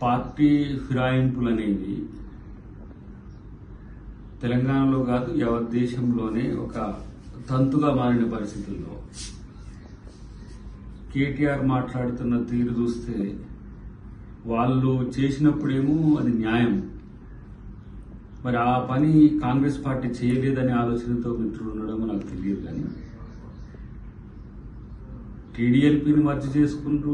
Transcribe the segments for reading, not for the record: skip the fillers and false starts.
Party ఫిరాయింపులు అనేవి తెలంగాణలో కాదు యావత్ దేశంలోనే ఒక తంతుగా మారిన పరిస్థితుల్లో కేటీఆర్ మాట్లాడుతున్న తీరు చూస్తే వాళ్ళు చేసినప్పుడేమో అది న్యాయం, మరి ఆ పని కాంగ్రెస్ పార్టీ చేయలేదనే ఆలోచనతో మిత్రులు ఉండడం నాకు తెలియదు. కానీ టీడీఎల్పీని మర్జీ చేసుకుంటూ,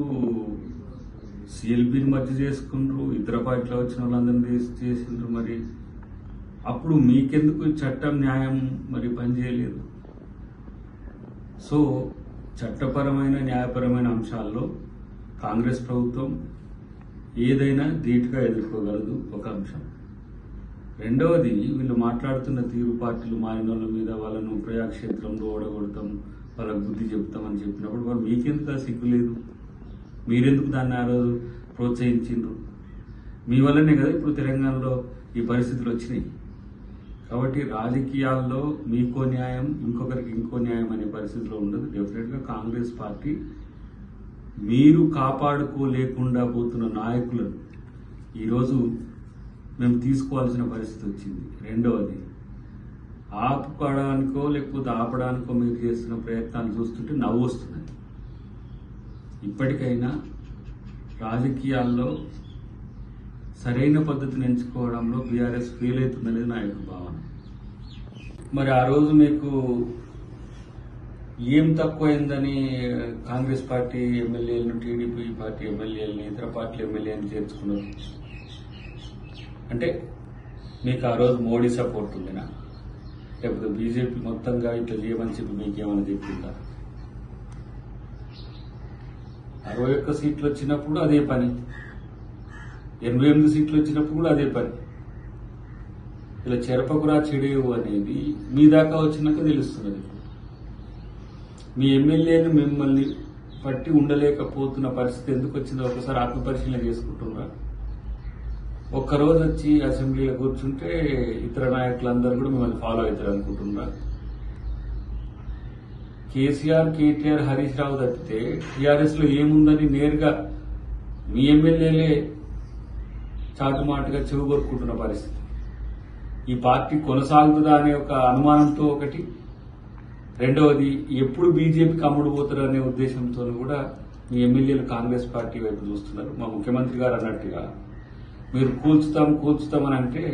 సిఎల్పీని మర్జీ చేసుకుంటూ, ఇతర పార్టీలో వచ్చిన వాళ్ళందరినీ చేసిండ్రు. మరి అప్పుడు మీకెందుకు చట్టం న్యాయం మరి పనిచేయలేదు? సో చట్టపరమైన న్యాయపరమైన అంశాల్లో కాంగ్రెస్ ప్రభుత్వం ఏదైనా ధీటుగా ఎదుర్కోగలదు, ఒక అంశం. రెండవది, వీళ్ళు మాట్లాడుతున్న తీరు పార్టీలు మారిన వాళ్ళ మీద వాళ్ళను ప్రజాక్షేత్రంలో ఓడగొడతాం, వాళ్ళకు బుద్ధి చెప్తామని చెప్పినప్పుడు వాళ్ళు మీకెందుకు సిగ్గు లేదు? మీరెందుకు దాన్ని ఆ రోజు ప్రోత్సహించిండ్రు? మీ వల్లనే కదా ఇప్పుడు తెలంగాణలో ఈ పరిస్థితులు వచ్చినాయి. కాబట్టి రాజకీయాల్లో మీకో న్యాయం, ఇంకొకరికి ఇంకో న్యాయం అనే పరిస్థితిలో ఉండదు. డెఫినెట్గా కాంగ్రెస్ పార్టీ మీరు కాపాడుకోలేకుండా పోతున్న నాయకులను ఈరోజు మేము తీసుకోవాల్సిన పరిస్థితి వచ్చింది. రెండవది, ఆపుకోవడానికో లేకపోతే ఆపడానికో మీరు చేస్తున్న ప్రయత్నాలు చూస్తుంటే నవ్వు వస్తున్నది. ఇప్పటికైనా రాజకీయాల్లో సరైన పద్ధతిని ఎంచుకోవడంలో బీఆర్ఎస్ ఫెయిల్ అవుతుందనేది నా యొక్క భావన. మరి ఆ రోజు మీకు ఏం తక్కువైందని కాంగ్రెస్ పార్టీ ఎమ్మెల్యేలను, టీడీపీ పార్టీ ఎమ్మెల్యేలను, ఇతర పార్టీల ఎమ్మెల్యేలను చేర్చుకున్నారు? అంటే మీకు ఆ రోజు మోడీ సపోర్ట్ ఉందినా, లేకపోతే బీజేపీ మొత్తంగా ఇట్లా చేయమని చెప్పి మీకేమైనా చెప్పిందా? 61 సీట్లు వచ్చినప్పుడు అదే పని, 88 సీట్లు వచ్చినప్పుడు కూడా అదే పని. ఇలా చెరపకురా చెడేవు అనేది మీ దాకా వచ్చినాక తెలుస్తున్నది. మీ ఎమ్మెల్యేలు మిమ్మల్ని పట్టి ఉండలేకపోతున్న పరిస్థితి ఎందుకు వచ్చిందో ఒకసారి ఆత్మపరిశీలన చేసుకుంటున్నారా? ఒక్కరోజు వచ్చి అసెంబ్లీలో కూర్చుంటే ఇతర నాయకులందరూ కూడా మిమ్మల్ని ఫాలో అవుతారు అనుకుంటున్నారా? కేసీఆర్, కేటీఆర్, హరీష్ రావు తప్పితే టీఆర్ఎస్ లో ఏముందని నేరుగా మీ ఎమ్మెల్యేలే చాటుమాటుగా చెవి కొరుకుంటున్న పరిస్థితి. ఈ పార్టీ కొనసాగుతుందా అనే ఒక అనుమానంతో ఒకటి, రెండవది ఎప్పుడు బీజేపీకి అమ్ముడు పోతారు అనే ఉద్దేశంతో కూడా మీ ఎమ్మెల్యేలు కాంగ్రెస్ పార్టీ వైపు చూస్తున్నారు. మా ముఖ్యమంత్రి గారు అన్నట్టుగా మీరు కూల్చుతామని అంటే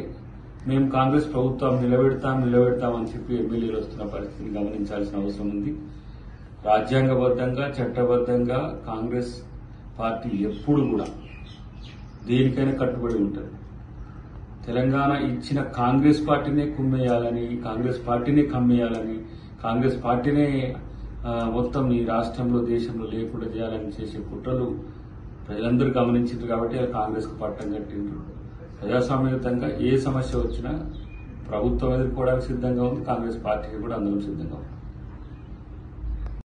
మేము కాంగ్రెస్ ప్రభుత్వం నిలబెడతామని చెప్పి ఎమ్మెల్యేలు వస్తున్న పరిస్థితిని గమనించాల్సిన అవసరం ఉంది. రాజ్యాంగబద్ధంగా, చట్టబద్ధంగా కాంగ్రెస్ పార్టీ ఎప్పుడు కూడా దేనికైనా కట్టుబడి ఉంటుంది. తెలంగాణ ఇచ్చిన కాంగ్రెస్ పార్టీనే కుమ్మేయాలని, కాంగ్రెస్ పార్టీనే కమ్మేయాలని, కాంగ్రెస్ పార్టీనే మొత్తం ఈ రాష్ట్రంలో, దేశంలో లేకుండా చేయాలని చేసే కుట్రలు ప్రజలందరూ గమనించారు. కాబట్టి కాంగ్రెస్ కు పట్టం కట్టిండ్రు. ప్రజాస్వామ్యయుతంగా ఏ సమస్య వచ్చినా ప్రభుత్వం ఎదుర్కోవడానికి సిద్ధంగా ఉంది, కాంగ్రెస్ పార్టీకి కూడా అందరం సిద్ధంగా ఉంది.